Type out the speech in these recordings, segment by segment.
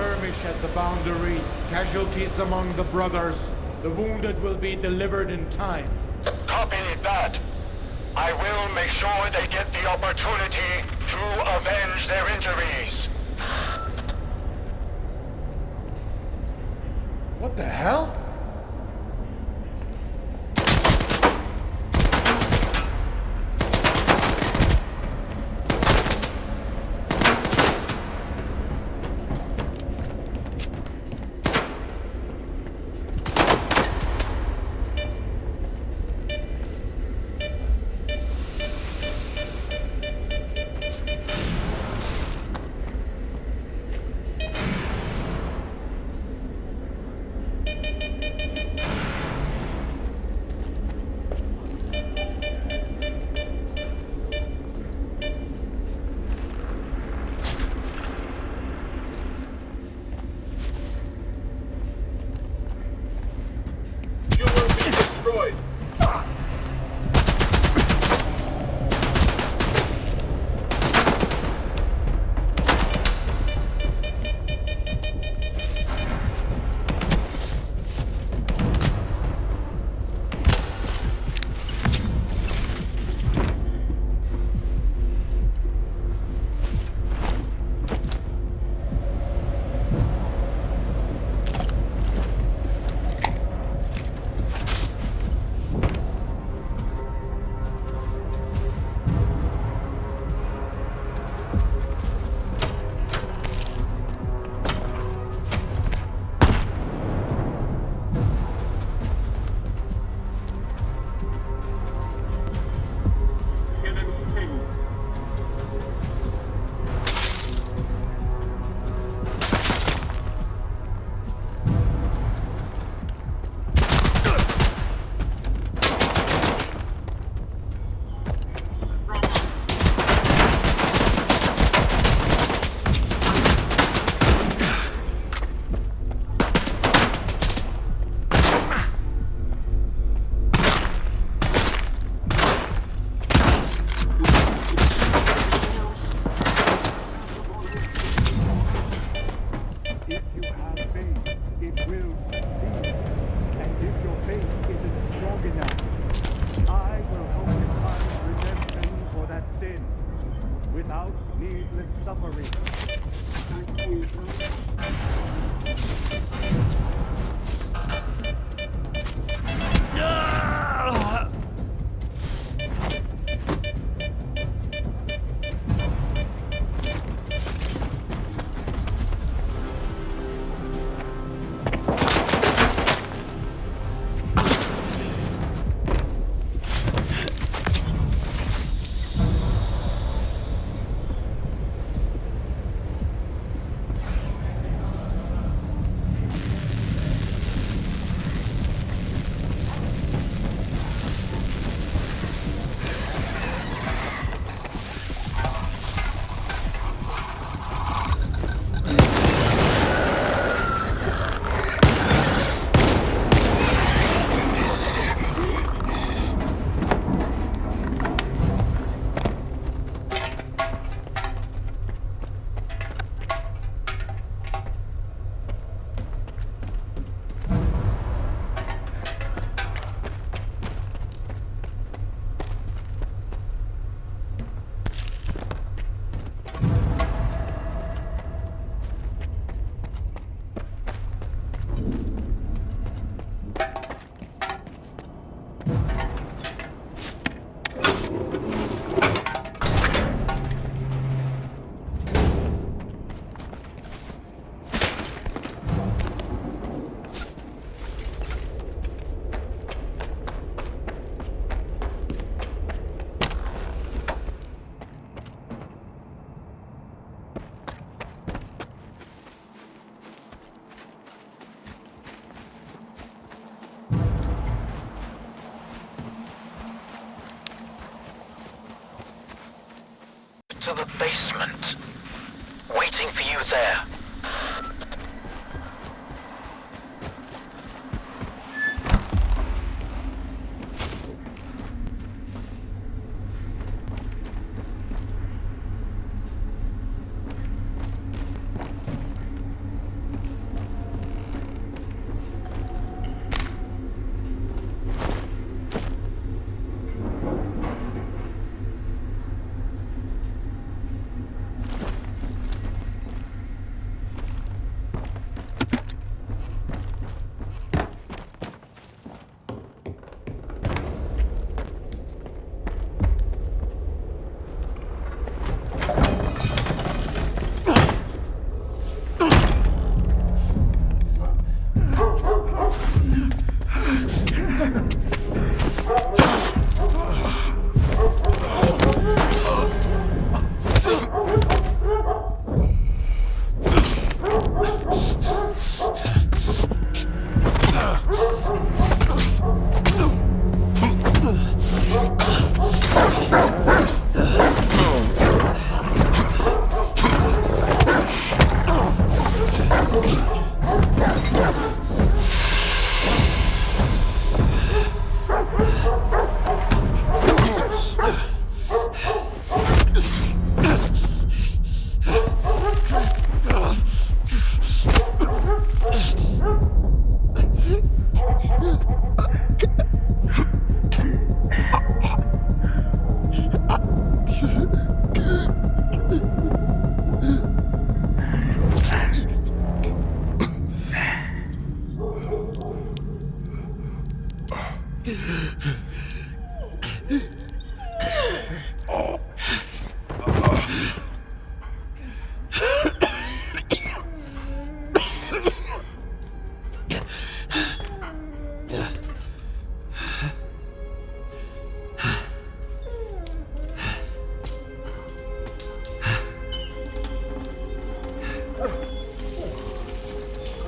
skirmish at the boundary. Casualties among the brothers. The wounded will be delivered in time. Copy that. I will make sure they get the opportunity to avenge their injuries. What the hell? To the basement. Waiting for you there.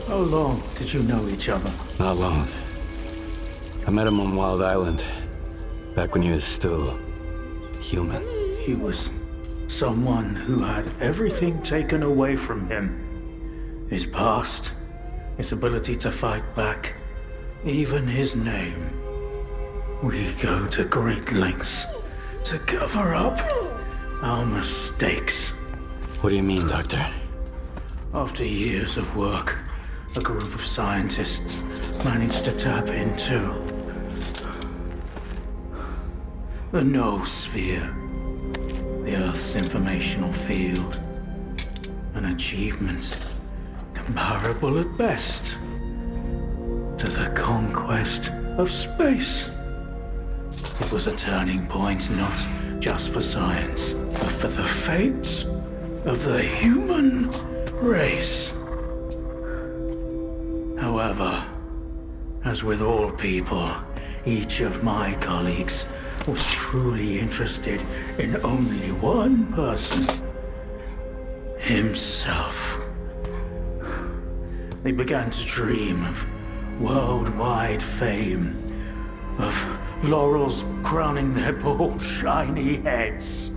How long did you know each other? Not long. I met him on Wild Island, back when he was still human. He was someone who had everything taken away from him. His past, his ability to fight back, even his name. We go to great lengths to cover up our mistakes. What do you mean, Doctor? After years of work, a group of scientists managed to tap into the noosphere, the Earth's informational field. An achievement comparable at best to the conquest of space. It was a turning point not just for science, but for the fates of the human race. However, as with all people, each of my colleagues was truly interested in only one person: himself. They began to dream of worldwide fame, of laurels crowning their bald, shiny heads.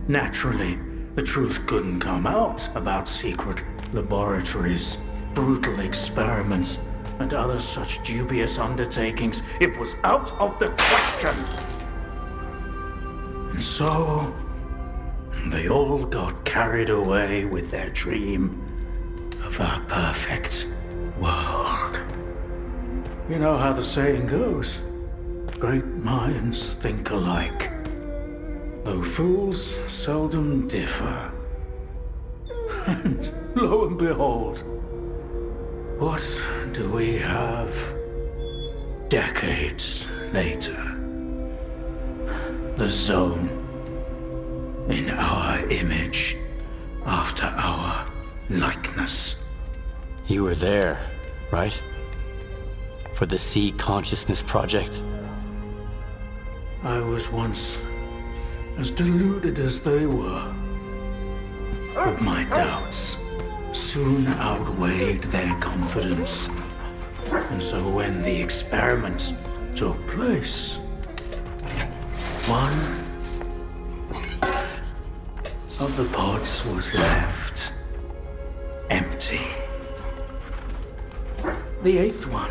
Naturally, the truth couldn't come out about secret laboratories, brutal experiments, and other such dubious undertakings. It was out of the question. And so, they all got carried away with their dream of a perfect world. You know how the saying goes, great minds think alike, though fools seldom differ. And lo and behold, what do we have decades later? The Zone, in our image, after our likeness. You were there, right? For the Sea Consciousness Project? I was once as deluded as they were, but my doubts soon outweighed their confidence. And so when the experiment took place, one of the pods was left empty. The eighth one,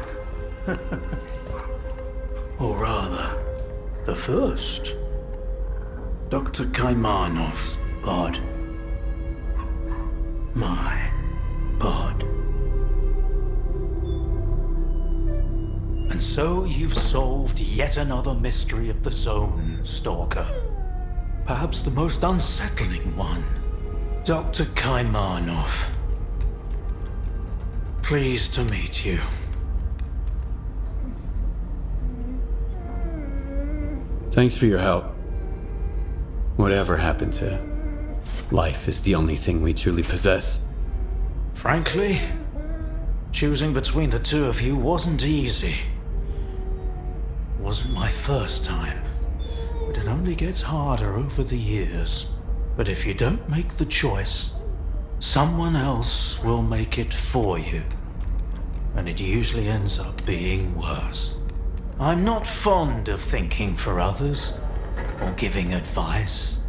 or rather, the first, Dr. Kaimanov's pod. My pod. And so you've solved yet another mystery of the Zone, Stalker. Perhaps the most unsettling one. Dr. Kaimanov. Pleased to meet you. Thanks for your help. Whatever happened to life is the only thing we truly possess. Frankly, choosing between the two of you wasn't easy. Wasn't my first time, but it only gets harder over the years. But if you don't make the choice, someone else will make it for you. And it usually ends up being worse. I'm not fond of thinking for others or giving advice.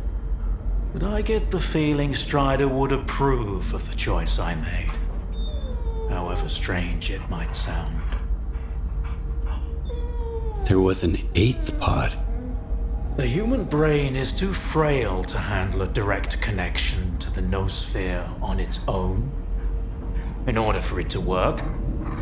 but I get the feeling Strider would approve of the choice I made, however strange it might sound. There was an eighth pod. The human brain is too frail to handle a direct connection to the noosphere on its own. In order for it to work,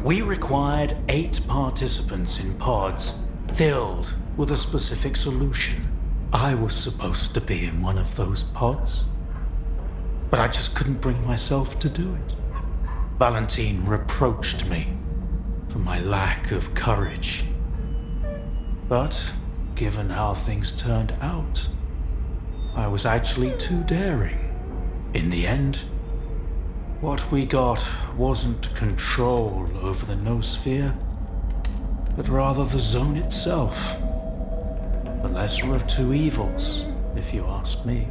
we required 8 participants in pods filled with a specific solution. I was supposed to be in one of those pods, but I just couldn't bring myself to do it. Valentine reproached me for my lack of courage. But given how things turned out, I was actually too daring. In the end, what we got wasn't control over the noosphere, but rather the zone itself. The lesser of two evils, if you ask me.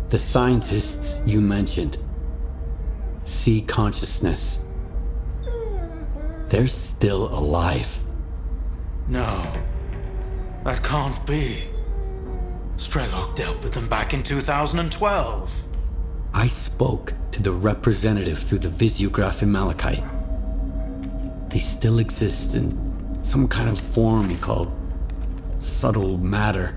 The scientists you mentioned see consciousness. They're still alive. No, that can't be. Strelok dealt with them back in 2012. I spoke to the representative through the visiograph in Malachite. They still exist in some kind of form called subtle matter.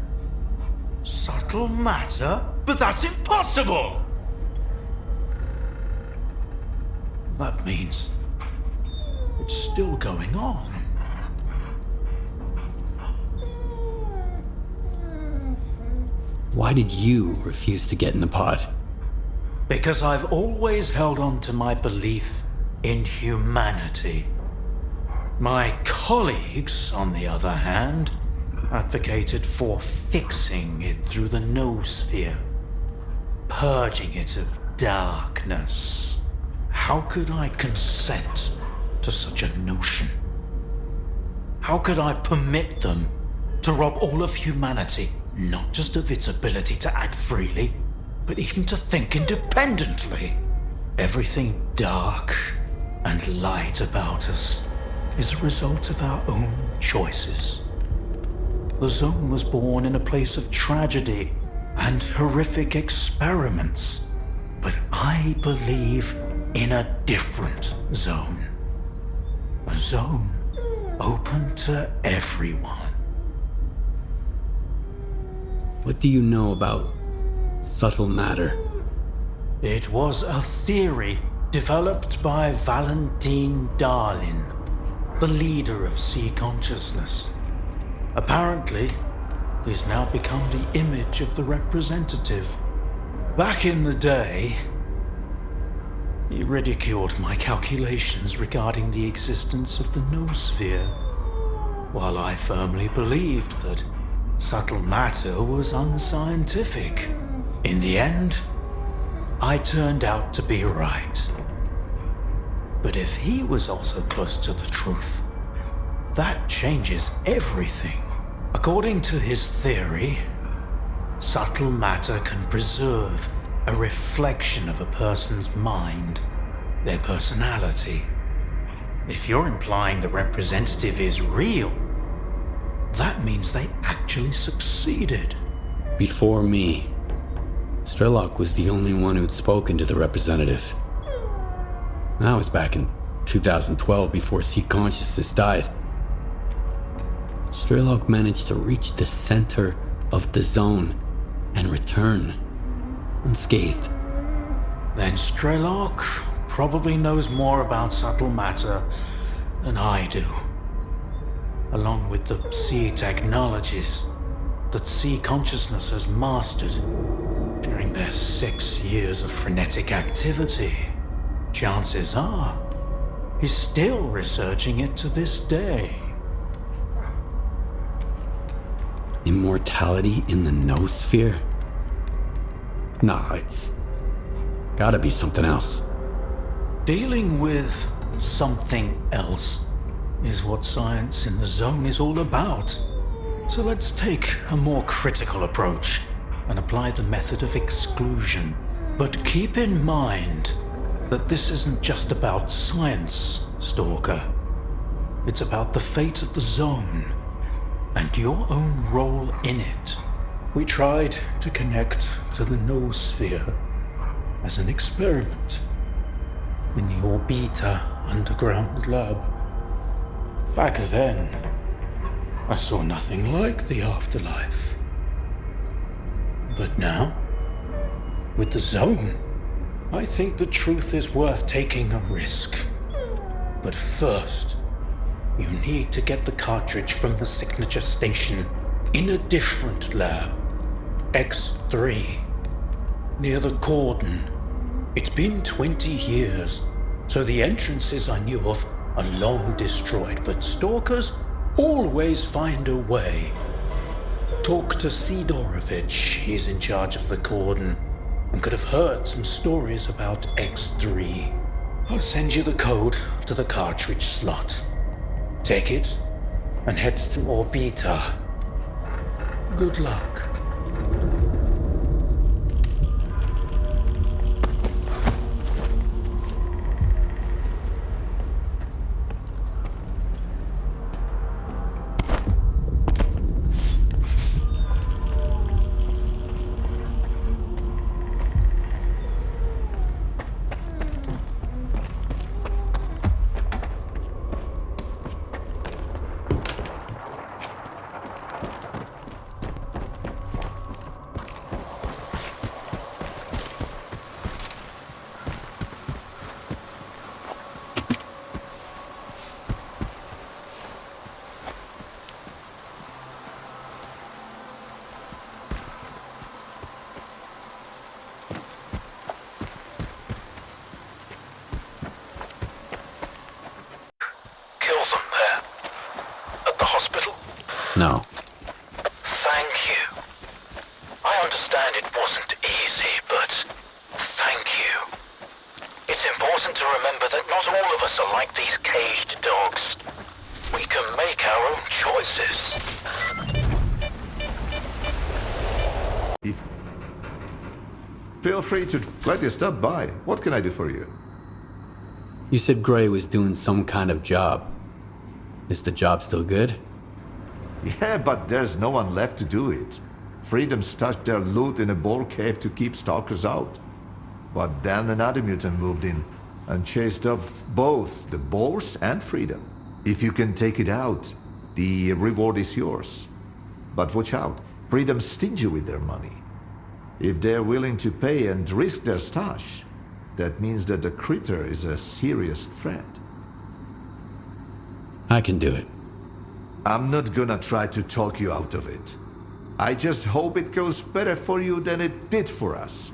Subtle matter? But that's impossible! That means it's still going on. Why did you refuse to get in the pod? Because I've always held on to my belief in humanity. My colleagues, on the other hand, advocated for fixing it through the noosphere, purging it of darkness. How could I consent to such a notion? How could I permit them to rob all of humanity, not just of its ability to act freely, but even to think independently? Everything dark and light about us is a result of our own choices. The Zone was born in a place of tragedy and horrific experiments, but I believe in a different zone. A zone open to everyone. What do you know about subtle matter? It was a theory developed by Valentine Darlin, the leader of sea consciousness. Apparently, he's now become the image of the representative. Back in the day, he ridiculed my calculations regarding the existence of the noosphere, while I firmly believed that subtle matter was unscientific. In the end, I turned out to be right. But if he was also close to the truth, that changes everything. According to his theory, subtle matter can preserve a reflection of a person's mind, their personality. If you're implying the representative is real, that means they actually succeeded. Before me, Strelok was the only one who'd spoken to the representative. That was back in 2012 before Sea Consciousness died. Strelok managed to reach the center of the zone and return unscathed. Then Strelok probably knows more about subtle matter than I do, along with the sea technologies that Sea Consciousness has mastered during their 6 years of frenetic activity. Chances are, he's still researching it to this day. Immortality in the noosphere? Nah, it's gotta be something else. Dealing with something else is what science in the Zone is all about. So let's take a more critical approach and apply the method of exclusion. But keep in mind that this isn't just about science, Stalker. It's about the fate of the Zone and your own role in it. We tried to connect to the noosphere as an experiment in the Orbita underground lab. Back then, I saw nothing like the afterlife. But now, with the zone, I think the truth is worth taking a risk. But first, you need to get the cartridge from the signature station in a different lab, X3, near the Cordon. It's been 20 years, so the entrances I knew of are long destroyed, but stalkers always find a way. Talk to Sidorovich, he's in charge of the Cordon, and could have heard some stories about X3. I'll send you the code to the cartridge slot. Take it, and head to Orbita. Good luck. No. Thank you. I understand it wasn't easy, but thank you. It's important to remember that not all of us are like these caged dogs. We can make our own choices. Feel free to let you stop by. What can I do for you? You said Gray was doing some kind of job. Is the job still good? Yeah, but there's no one left to do it. Freedom stashed their loot in a boar cave to keep stalkers out. But then another mutant moved in and chased off both the boars and Freedom. If you can take it out, the reward is yours. But watch out, Freedom's stingy with their money. If they're willing to pay and risk their stash, that means that the critter is a serious threat. I can do it. I'm not gonna try to talk you out of it. I just hope it goes better for you than it did for us.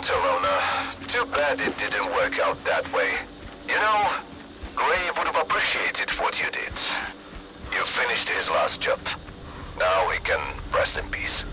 Owner. Too bad it didn't work out that way. You know, Grave would have appreciated what you did. You finished his last job. Now he can rest in peace.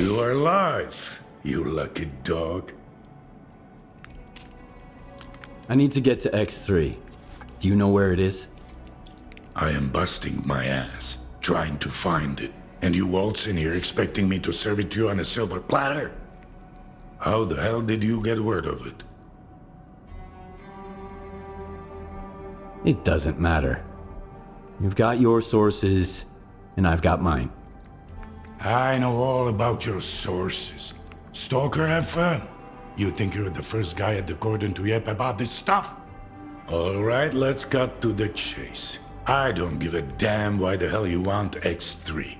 You are alive, you lucky dog. I need to get to X3. Do you know where it is? I am busting my ass, trying to find it. And you waltz in here expecting me to serve it to you on a silver platter? How the hell did you get word of it? It doesn't matter. You've got your sources, and I've got mine. I know all about your sources. Stalker, have fun. You think you're the first guy at the Cordon to yap about this stuff? Alright, let's cut to the chase. I don't give a damn why the hell you want X3.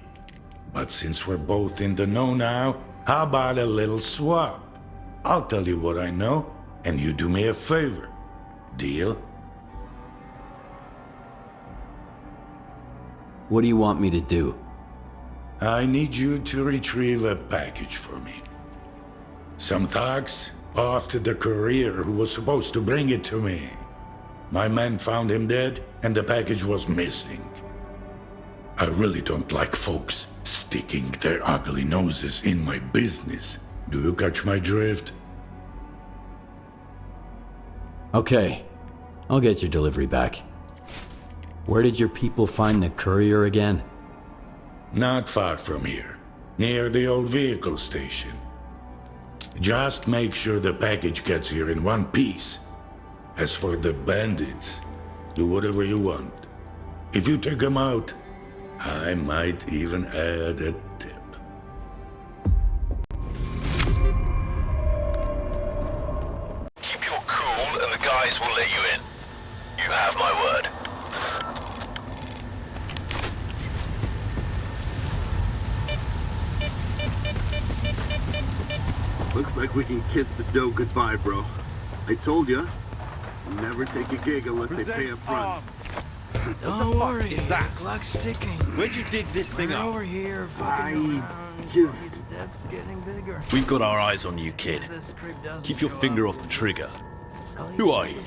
But since we're both in the know now, how about a little swap? I'll tell you what I know, and you do me a favor. Deal? What do you want me to do? I need you to retrieve a package for me. Some thugs off to the courier who was supposed to bring it to me. My men found him dead, and the package was missing. I really don't like folks sticking their ugly noses in my business, Do you catch my drift? Okay, I'll get your delivery back. Where did your people find the courier again? Not far from here, near the old vehicle station. Just make sure the package gets here in one piece. As for the bandits, do whatever you want. If you take them out, I might even add a tip. Keep your cool and the guys will let you in. You have my word. Looks like we can kiss the dough goodbye, bro. I told ya, never take a gig unless they pay up front. Don't worry, is that clock's ticking. Where'd you dig this thing up? Over here, I just... We've got our eyes on you, kid. Keep your finger off the trigger. Who are you?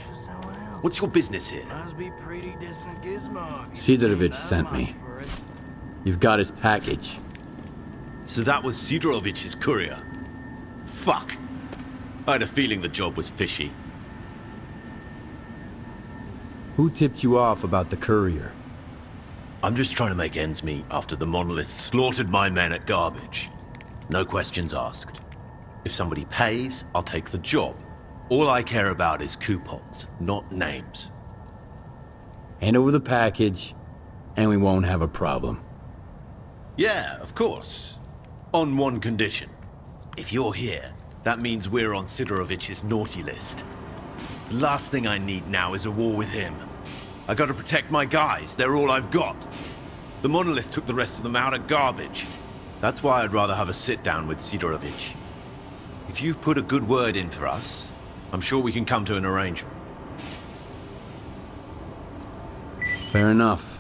What's your business here? Sidorovich sent me. You've got his package. So that was Sidorovich's courier. Fuck. I had a feeling the job was fishy. Who tipped you off about the courier? I'm just trying to make ends meet after the monolith slaughtered my men at garbage. No questions asked. If somebody pays, I'll take the job. All I care about is coupons, not names. Hand over the package, and we won't have a problem. Yeah, of course. On one condition. If you're here, that means we're on Sidorovich's naughty list. The last thing I need now is a war with him. I gotta protect my guys, they're all I've got. The monolith took the rest of them out at garbage. That's why I'd rather have a sit-down with Sidorovich. If you've put a good word in for us, I'm sure we can come to an arrangement. Fair enough.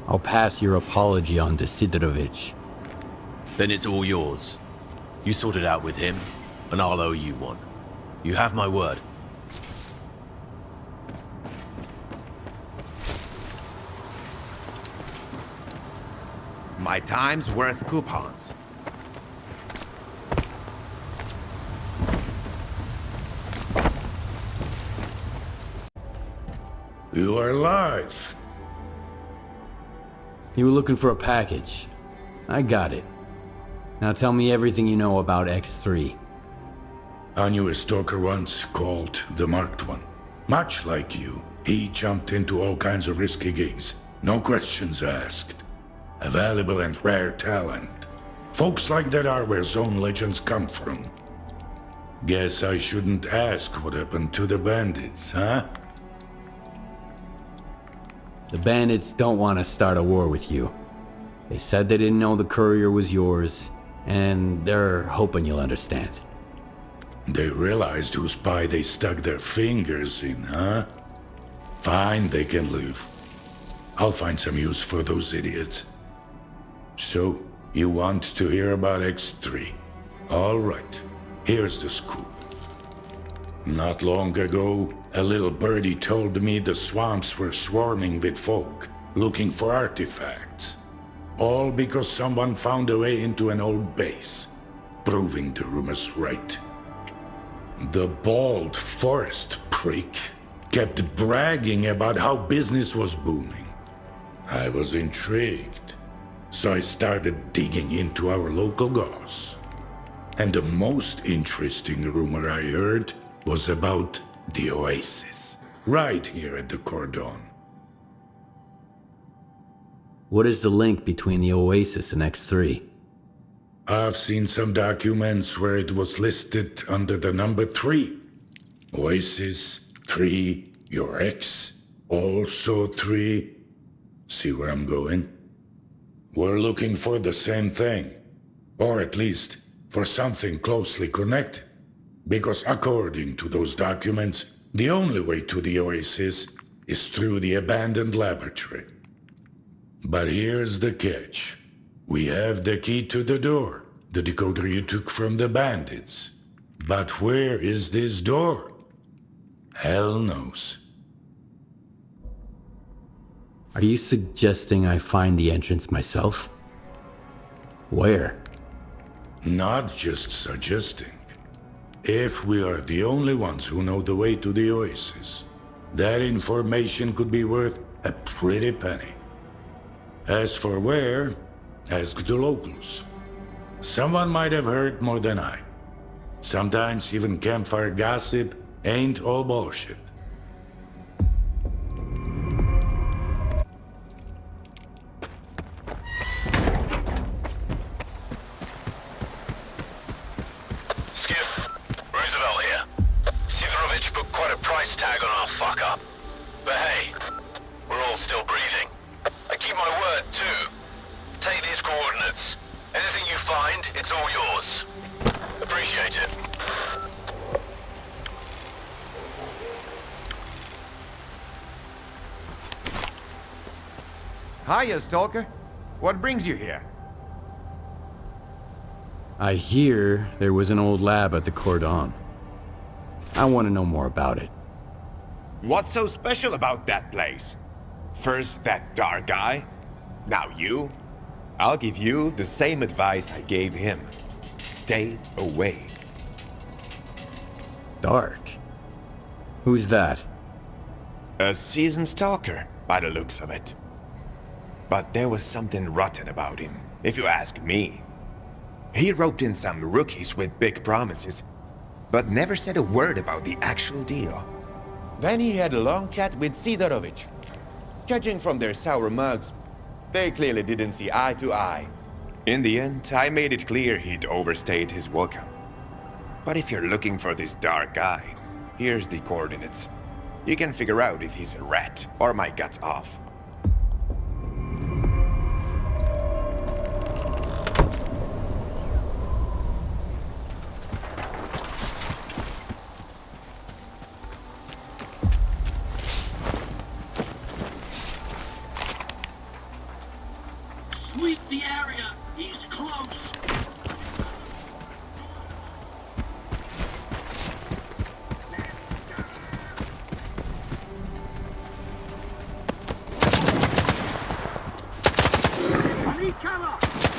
I'll pass your apology on to Sidorovich. Then it's all yours. You sort it out with him, and I'll owe you one. You have my word. My time's worth coupons. You are live. You were looking for a package. I got it. Now tell me everything you know about X3. I knew a stalker once called the Marked One. Much like you, he jumped into all kinds of risky gigs. No questions asked. A valuable and rare talent. Folks like that are where Zone legends come from. Guess I shouldn't ask what happened to the bandits, huh? The bandits don't want to start a war with you. They said they didn't know the courier was yours, and they're hoping you'll understand. They realized whose pie they stuck their fingers in, huh? Fine, they can leave. I'll find some use for those idiots. So, you want to hear about X3? All right, here's the scoop. Not long ago, a little birdie told me the swamps were swarming with folk, looking for artifacts. All because someone found a way into an old base, proving the rumors right. The bald forest prick kept bragging about how business was booming. I was intrigued, so I started digging into our local goss. And the most interesting rumor I heard was about the oasis, right here at the Cordon. What is the link between the Oasis and X3? I've seen some documents where it was listed under the number 3. Oasis, 3, your ex, also 3. See where I'm going? We're looking for the same thing. Or at least, for something closely connected. Because according to those documents, the only way to the Oasis is through the abandoned laboratory. But here's the catch. We have the key to the door, the decoder you took from the bandits. But where is this door? Hell knows. Are you suggesting I find the entrance myself? Where? Not just suggesting. If we are the only ones who know the way to the Oasis, that information could be worth a pretty penny. As for where, ask the locals. Someone might have heard more than I. Sometimes even campfire gossip ain't all bullshit. Skiff, Roosevelt here. Sidorovich put quite a price tag on our fuck-up. But hey, we're all still breathing. I keep my word, too. Take these coordinates. Anything you find, it's all yours. Appreciate it. Hiya, Stalker. What brings you here? I hear there was an old lab at the Cordon. I want to know more about it. What's so special about that place? First that dark guy, now you. I'll give you the same advice I gave him. Stay away. Dark? Who's that? A seasoned stalker, by the looks of it. But there was something rotten about him, if you ask me. He roped in some rookies with big promises, but never said a word about the actual deal. Then he had a long chat with Sidorovich. Judging from their sour mugs, they clearly didn't see eye to eye. In the end, I made it clear he'd overstayed his welcome. But if you're looking for this dark guy, here's the coordinates. You can figure out if he's a rat or my guts off. Sweep the area! He's close! I need cover!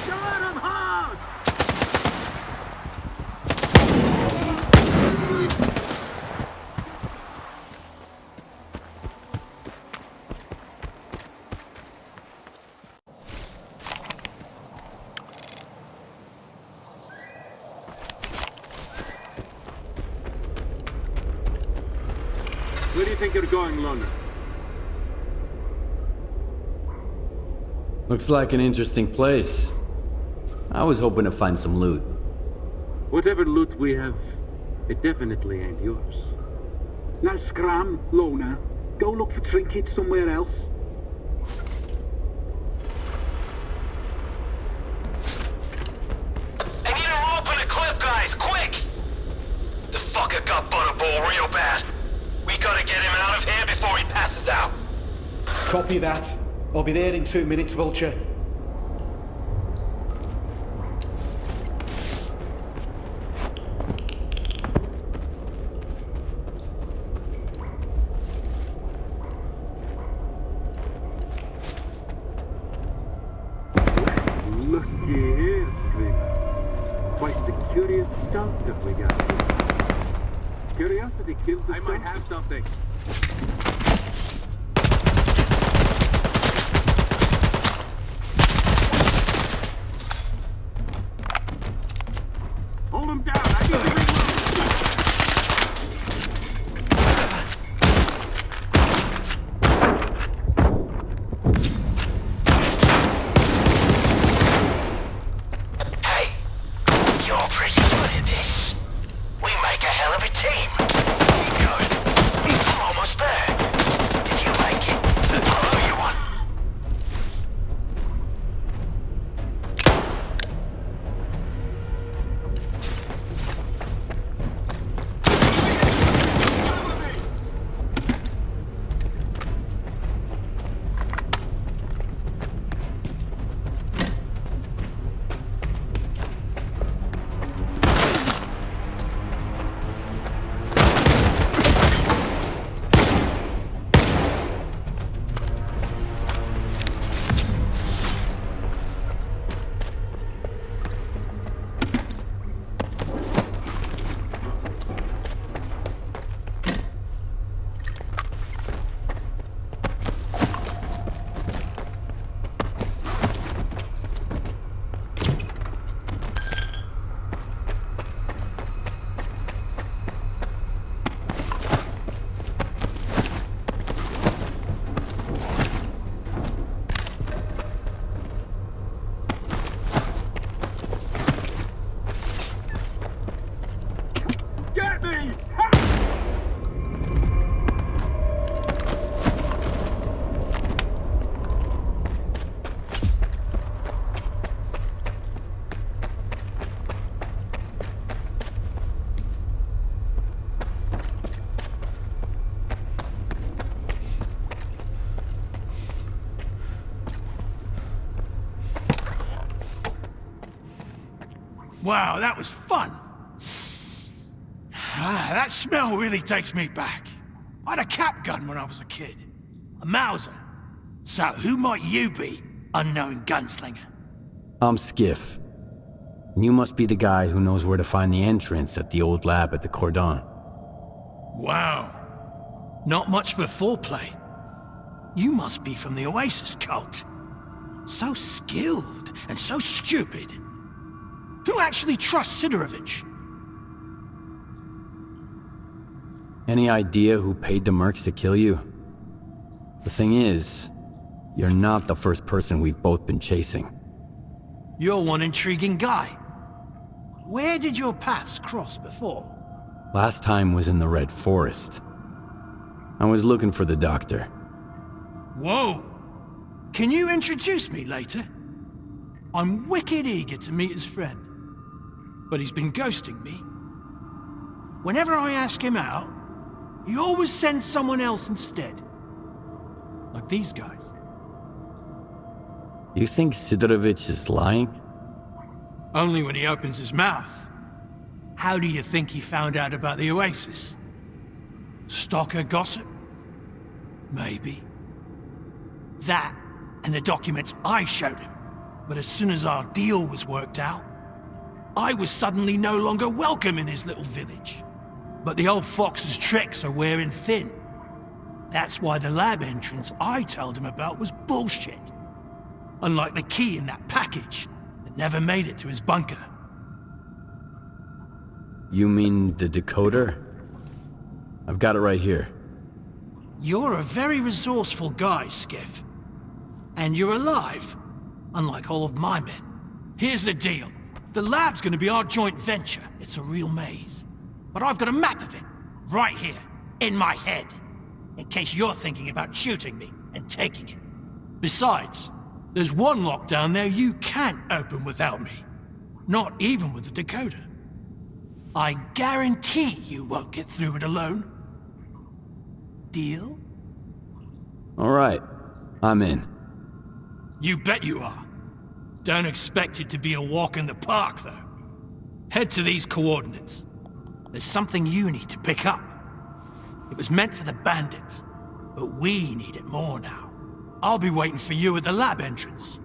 Go at him hard! Where do you think you're going, Lona? Looks like an interesting place. I was hoping to find some loot. Whatever loot we have, it definitely ain't yours. Now scram, Lona. Go look for trinkets somewhere else. I need a rope and a clip, guys, quick! The fucker got butterball real bad. We gotta get him out of here before he passes out. Copy that. I'll be there in 2 minutes, Vulture. Looky here, Screamer. Quite the curious stuff that we got here. Curiosity kills the I might have something. Hold him down. I need to reload. Hey, you're pretty good at this. We make a hell of a team. Keep going. I'm almost there. Get me! Wow, that was fun. That smell really takes me back. I had a cap gun when I was a kid. A Mauser. So who might you be, unknown gunslinger? I'm Skiff. You must be the guy who knows where to find the entrance at the old lab at the Cordon. Wow. Not much for foreplay. You must be from the Oasis cult. So skilled and so stupid. Who actually trusts Sidorovich? Any idea who paid the mercs to kill you? The thing is, you're not the first person we've both been chasing. You're one intriguing guy. Where did your paths cross before? Last time was in the Red Forest. I was looking for the doctor. Whoa! Can you introduce me later? I'm wicked eager to meet his friend. But he's been ghosting me. Whenever I ask him out, he always sends someone else instead. Like these guys. You think Sidorovich is lying? Only when he opens his mouth. How do you think he found out about the Oasis? Stalker gossip? Maybe. That, and the documents I showed him. But as soon as our deal was worked out, I was suddenly no longer welcome in his little village. But the old fox's tricks are wearing thin. That's why the lab entrance I told him about was bullshit. Unlike the key in that package that never made it to his bunker. You mean the decoder? I've got it right here. You're a very resourceful guy, Skiff. And you're alive, unlike all of my men. Here's the deal. The lab's gonna be our joint venture. It's a real maze. But I've got a map of it, right here, in my head. In case you're thinking about shooting me and taking it. Besides, there's one lock down there you can't open without me. Not even with the decoder. I guarantee you won't get through it alone. Deal? All right, I'm in. You bet you are. Don't expect it to be a walk in the park, though. Head to these coordinates. There's something you need to pick up. It was meant for the bandits, but we need it more now. I'll be waiting for you at the lab entrance.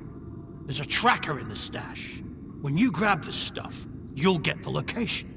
There's a tracker in the stash. When you grab the stuff, you'll get the location.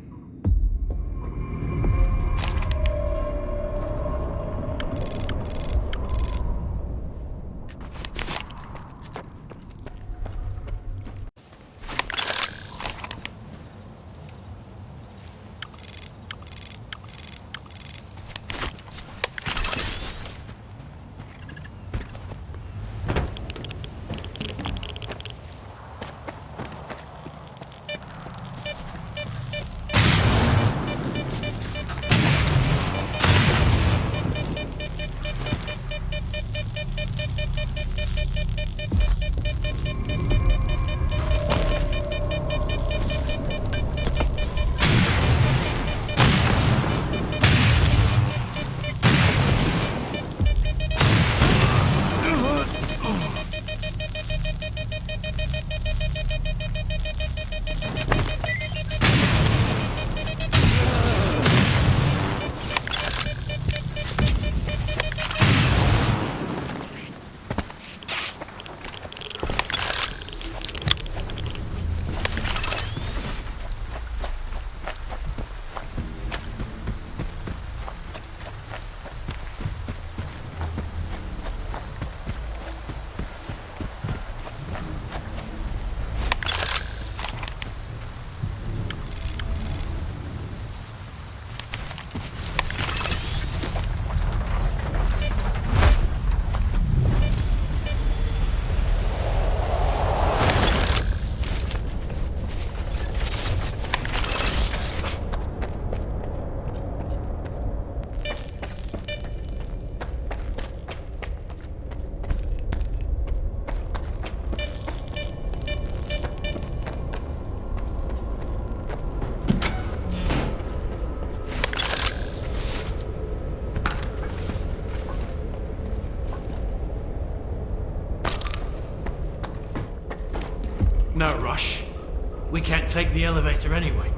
We can't take the elevator anyway.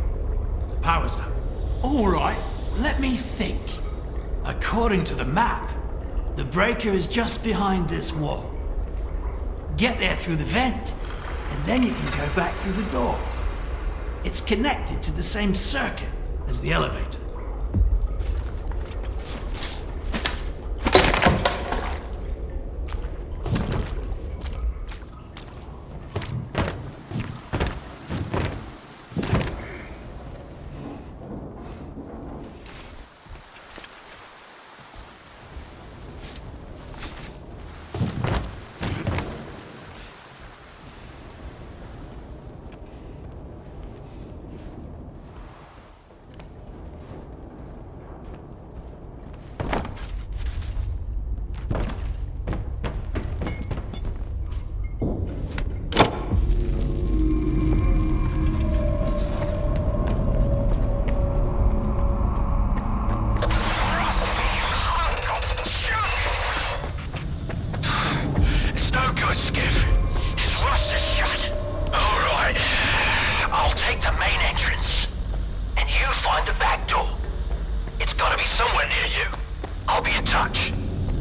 The power's out. All right, let me think. According to the map, the breaker is just behind this wall. Get there through the vent, and then you can go back through the door. It's connected to the same circuit as the elevator.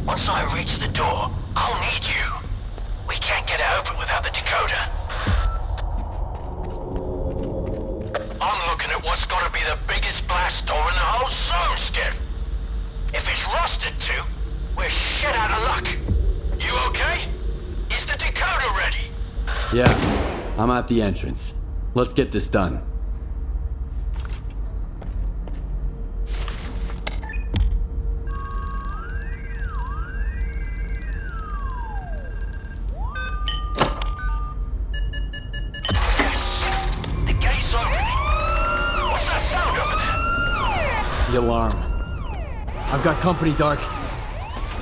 Once I reach the door, I'll need you. We can't get it open without the decoder. I'm looking at what's gotta be the biggest blast door in the whole zone, Skiff. If it's rusted too, we're shit out of luck. You okay? Is the decoder ready? Yeah, I'm at the entrance. Let's get this done. The alarm. I've got company, Dark.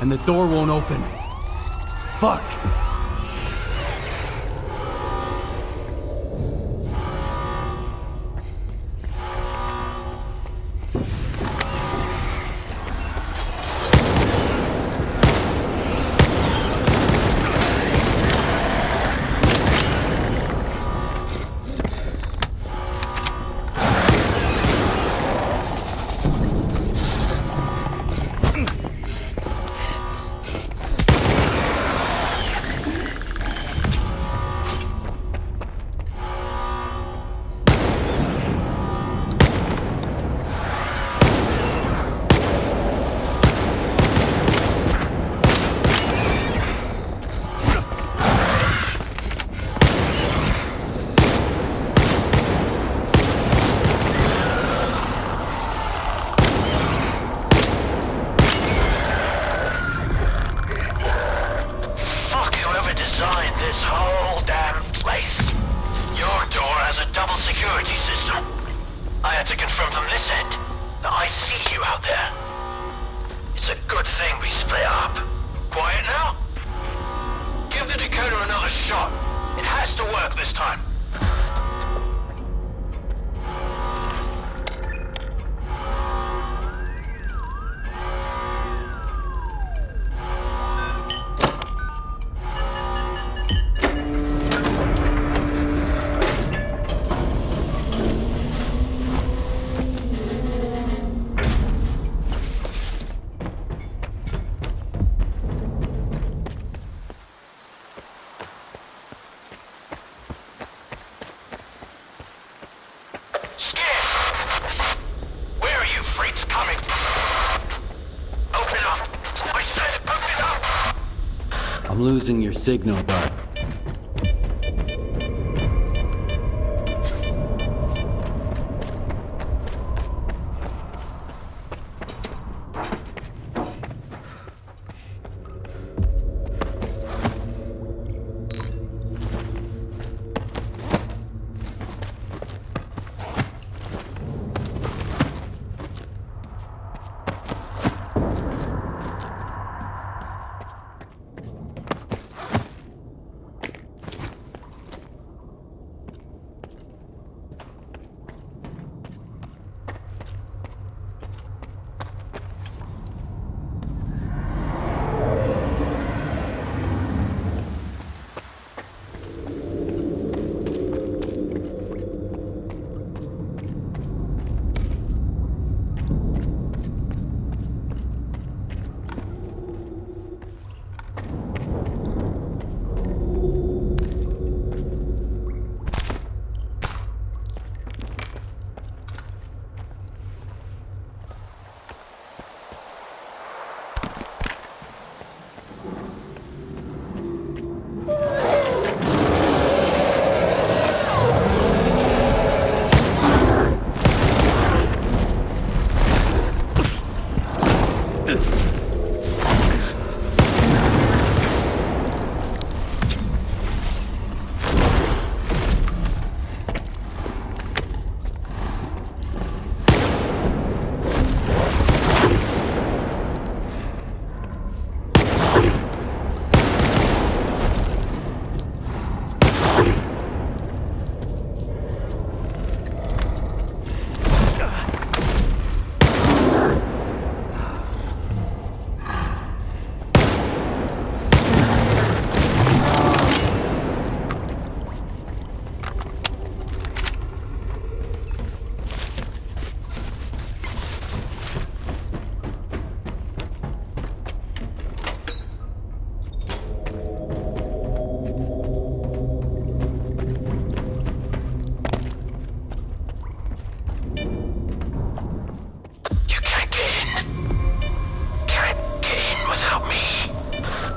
And the door won't open. Fuck! I'm losing your signal, Dark.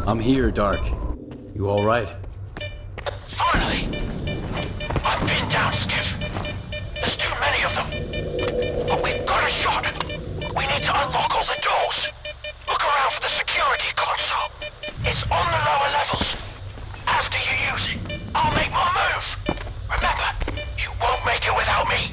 I'm here, Dark. You alright? Finally! I'm pinned down, Skiff. There's too many of them. But we've got a shot. We need to unlock all the doors. Look around for the security console. It's on the lower levels. After you use it, I'll make my move. Remember, you won't make it without me.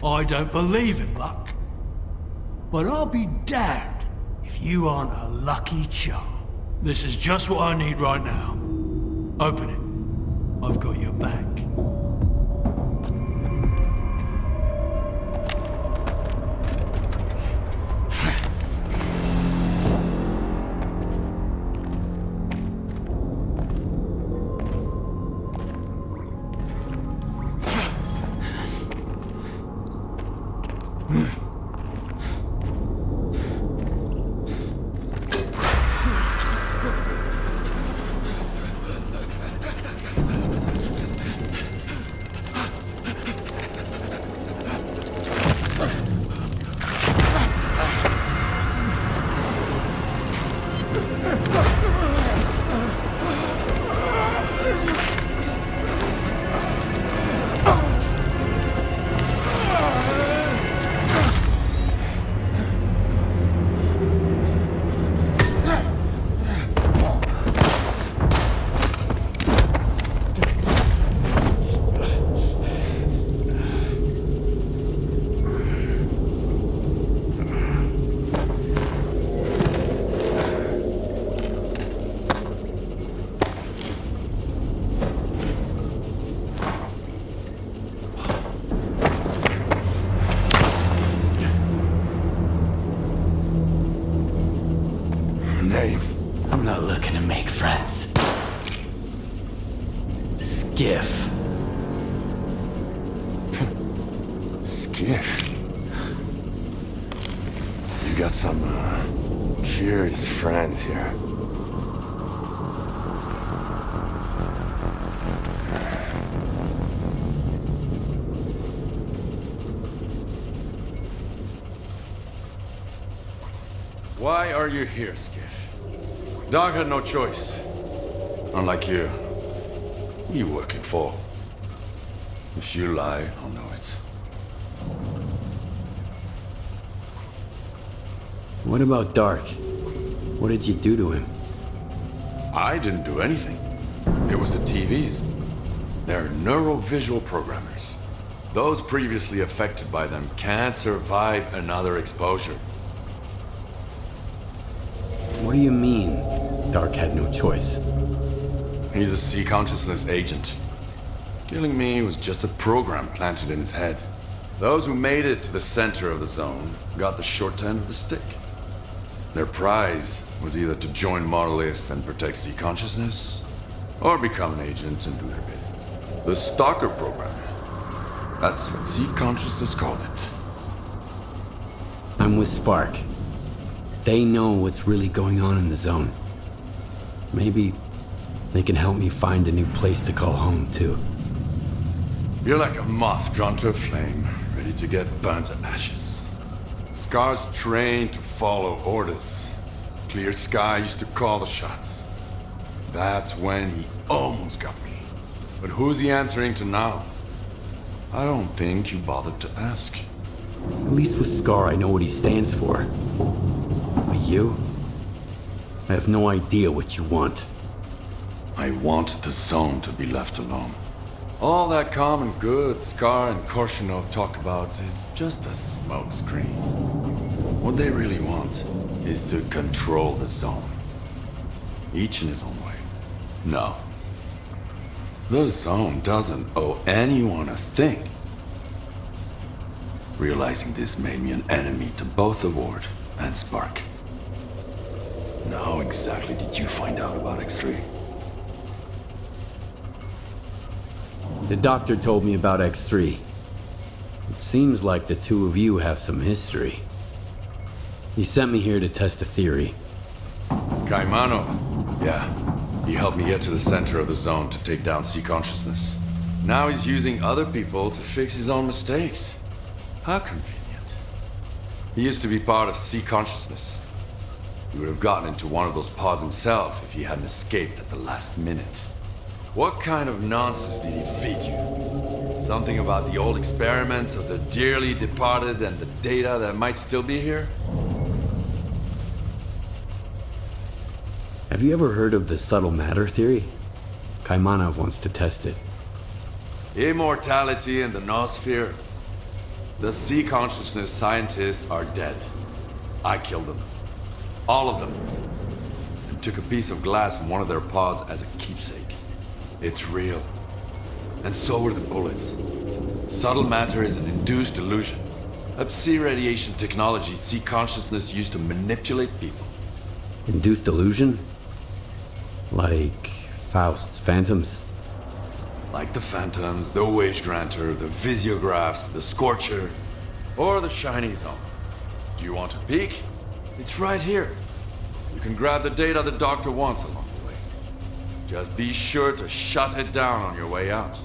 I don't believe in luck. But I'll be damned if you aren't a lucky charm. This is just what I need right now. Open it. I've got your back. I'm not looking to make friends. Skiff. Skiff? You got some, curious friends here. Why are you here, Skiff? Dog had no choice. Unlike you. Who are you working for? If you lie, I'll know it. What about Dark? What did you do to him? I didn't do anything. It was the TVs. They're neurovisual programmers. Those previously affected by them can't survive another exposure. What do you mean, Dark had no choice? He's a sea consciousness agent. Killing me was just a program planted in his head. Those who made it to the center of the zone got the short end of the stick. Their prize was either to join Monolith and protect sea consciousness, or become an agent and do their bit. The S.T.A.L.K.E.R program. That's what sea consciousness called it. I'm with Spark. They know what's really going on in the zone. Maybe they can help me find a new place to call home, too. You're like a moth drawn to a flame, ready to get burnt to ashes. Scar's trained to follow orders. Clear Sky used to call the shots. That's when he almost got me. But who's he answering to now? I don't think you bothered to ask. At least with Scar, I know what he stands for. But you? I have no idea what you want. I want the zone to be left alone. All that common good Scar and Korshunov talk about is just a smokescreen. What they really want is to control the zone. Each in his own way. No. The zone doesn't owe anyone a thing. Realizing this made me an enemy to both the Ward and Spark. Now, how exactly did you find out about X3? The doctor told me about X3. It seems like the two of you have some history. He sent me here to test a theory. Caimano. Yeah. He helped me get to the center of the zone to take down sea consciousness. Now he's using other people to fix his own mistakes. How convenient. He used to be part of sea consciousness. He would have gotten into one of those pods himself if he hadn't escaped at the last minute. What kind of nonsense did he feed you? Something about the old experiments of the dearly departed and the data that might still be here? Have you ever heard of the subtle matter theory? Kaimanov wants to test it. Immortality in the noosphere? The sea consciousness scientists are dead. I killed them. All of them. And took a piece of glass from one of their pods as a keepsake. It's real. And so were the bullets. Subtle matter is an induced illusion. A psi radiation technology sea consciousness used to manipulate people. Induced illusion? Like Faust's phantoms? Like the Phantoms, the Wage Granter, the Visiographs, the Scorcher, or the Shining Zone. Do you want a peek? It's right here. You can grab the data the Doctor wants along the way. Just be sure to shut it down on your way out.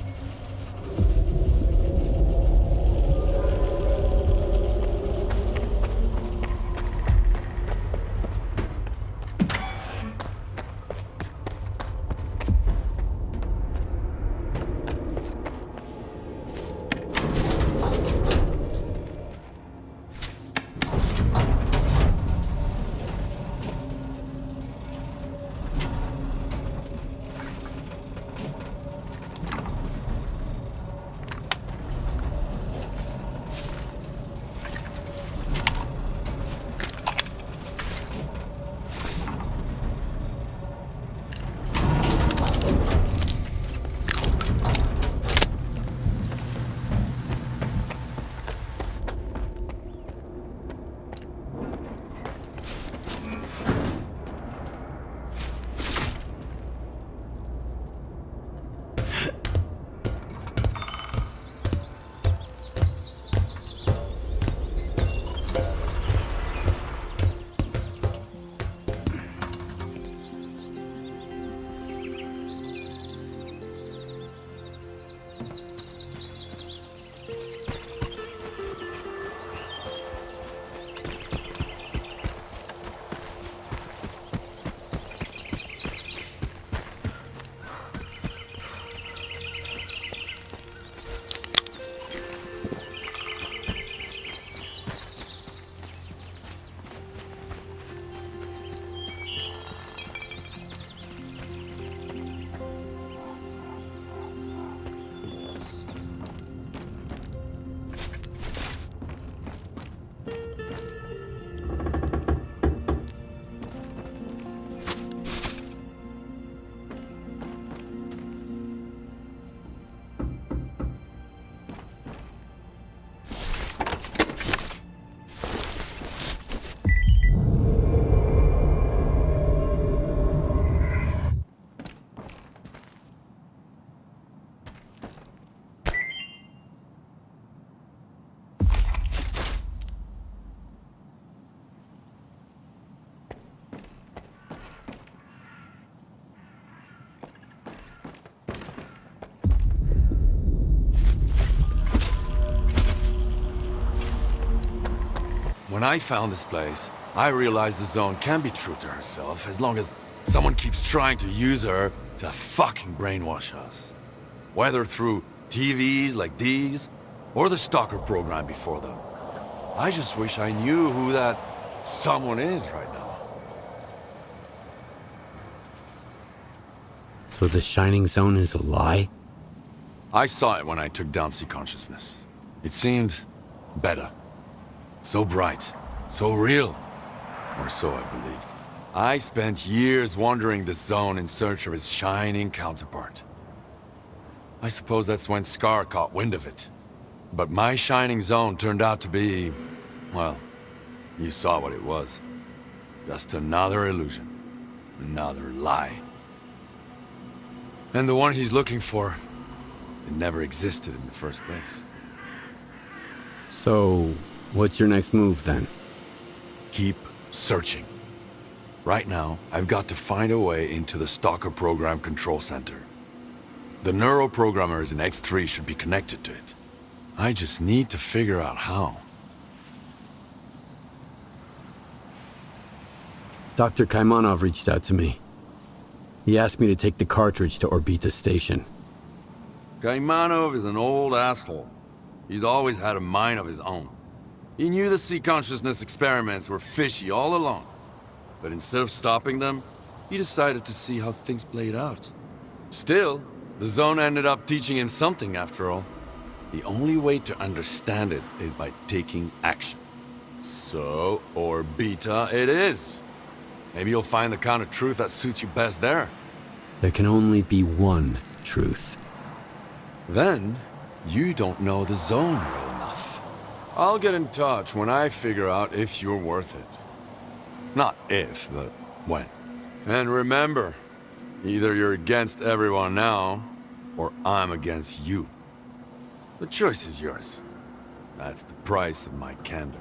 When I found this place, I realized the Zone can be true to herself as long as someone keeps trying to use her to fucking brainwash us. Whether through TVs like these, or the S.T.A.L.K.E.R program before them. I just wish I knew who that someone is right now. So the Shining Zone is a lie? I saw it when I took down sea consciousness. It seemed better. So bright, so real. Or so I believed. I spent years wandering the Zone in search of its shining counterpart. I suppose that's when S.T.A.L.K.E.R caught wind of it. But my Shining Zone turned out to be, well, you saw what it was. Just another illusion. Another lie. And the one he's looking for, it never existed in the first place. So, what's your next move then? Keep searching. Right now, I've got to find a way into the S.T.A.L.K.E.R program control center. The neuroprogrammers in X3 should be connected to it. I just need to figure out how. Dr. Kaimanov reached out to me. He asked me to take the cartridge to Orbita Station. Kaimanov is an old asshole. He's always had a mind of his own. He knew the sea consciousness experiments were fishy all along. But instead of stopping them, he decided to see how things played out. Still, the Zone ended up teaching him something after all. The only way to understand it is by taking action. So, or beta it is. Maybe you'll find the kind of truth that suits you best there. There can only be one truth. Then, you don't know the zone well enough. I'll get in touch when I figure out if you're worth it. Not if, but when. And remember, either you're against everyone now, or I'm against you. The choice is yours. That's the price of my candor.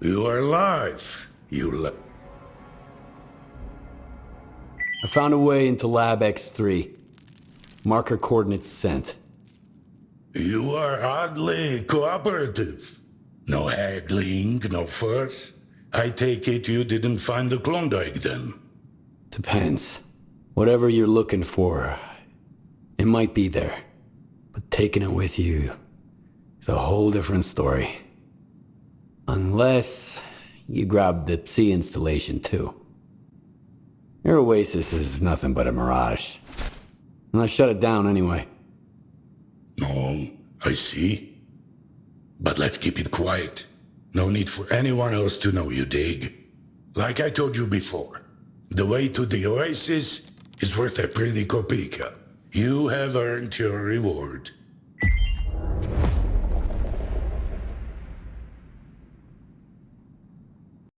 You are alive. I found a way into Lab X3. Marker coordinates sent. You are oddly cooperative. No haggling, no fuss. I take it you didn't find the Klondike then? Depends. Whatever you're looking for, it might be there. But taking it with you is a whole different story. Unless you grab the Sea installation too. Your oasis is nothing but a mirage. And I shut it down anyway. No, I see. But let's keep it quiet. No need for anyone else to know, you dig? Like I told you before, the way to the oasis is worth a pretty kopeka. You have earned your reward.